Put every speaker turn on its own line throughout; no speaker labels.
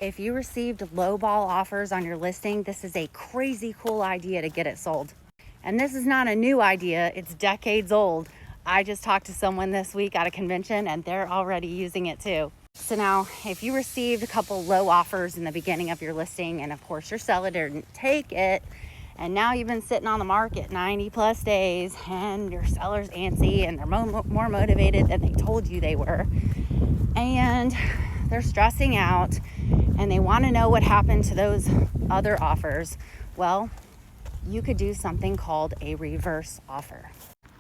If you received lowball offers on your listing, this is a crazy cool idea to get it sold. And this is not a new idea, it's decades old. I just talked to someone this week at a convention and they're already using it too. So now, if you received a couple low offers in the beginning of your listing, and of course your seller didn't take it, and now you've been sitting on the market 90 plus days and your seller's antsy and they're more motivated than they told you they were, and they're stressing out and they want to know what happened to those other offers, well, you could do something called a reverse offer.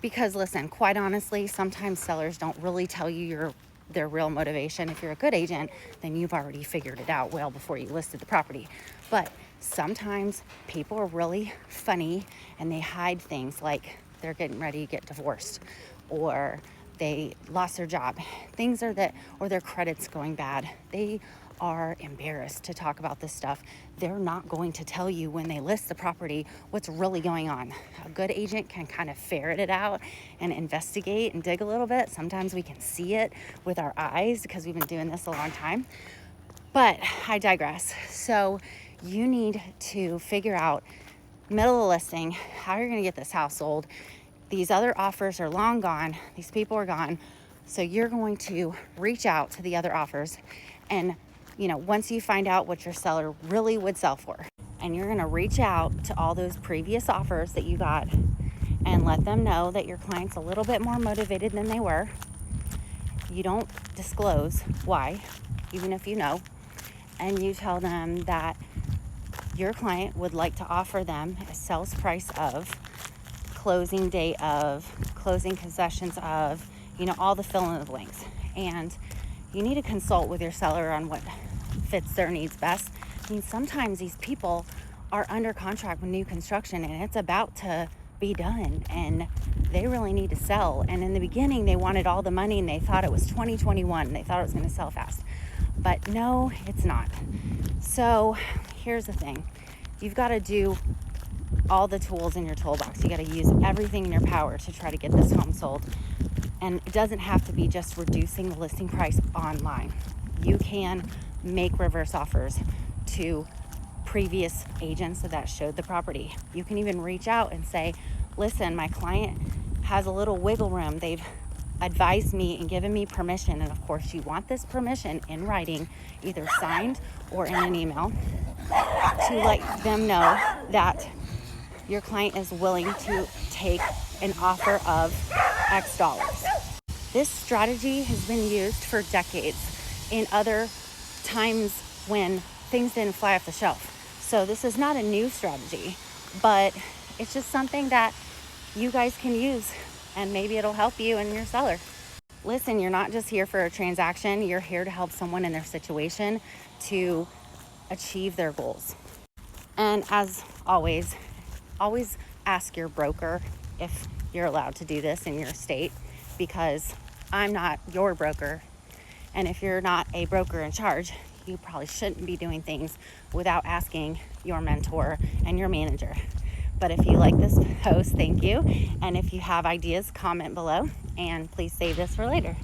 Because listen, quite honestly, sometimes sellers don't really tell you their real motivation. If you're a good agent, then you've already figured it out well before you listed the property. But sometimes people are really funny and they hide things like they're getting ready to get divorced, or they lost their job. Things are that, or their credit's going bad. They are embarrassed to talk about this stuff. They're not going to tell you when they list the property what's really going on. A good agent can kind of ferret it out and investigate and dig a little bit. Sometimes we can see it with our eyes because we've been doing this a long time. But I digress. So you need to figure out, middle of the listing, how you're going to get this house sold. These other offers are long gone. These people are gone. So you're going to reach out to the other offers, and once you find out what your seller really would sell for, and you're going to reach out to all those previous offers that you got and let them know that your client's a little bit more motivated than they were. You don't disclose why, even if you know, and you tell them that your client would like to offer them a sales price of, closing date of, closing concessions of, all the fill in the blanks. And you need to consult with your seller on what fits their needs best. I mean, sometimes these people are under contract with new construction and it's about to be done and they really need to sell. And in the beginning, they wanted all the money and they thought it was 2021 and they thought it was going to sell fast. But no, it's not. So here's the thing. You've got to do all the tools in your toolbox. You got to use everything in your power to try to get this home sold. And it doesn't have to be just reducing the listing price online. You can make reverse offers to previous agents that showed the property. You can even reach out and say, listen, my client has a little wiggle room. They've advised me and given me permission. And of course, you want this permission in writing, either signed or in an email, to let them know that your client is willing to take an offer of X dollars. This strategy has been used for decades in other times when things didn't fly off the shelf. So this is not a new strategy, but it's just something that you guys can use and maybe it'll help you and your seller. Listen, you're not just here for a transaction. You're here to help someone in their situation to achieve their goals. And as always ask your broker if you're allowed to do this in your state, because I'm not your broker. And if you're not a broker in charge, you probably shouldn't be doing things without asking your mentor and your manager. But if you like this post, thank you. And if you have ideas, comment below, and please save this for later.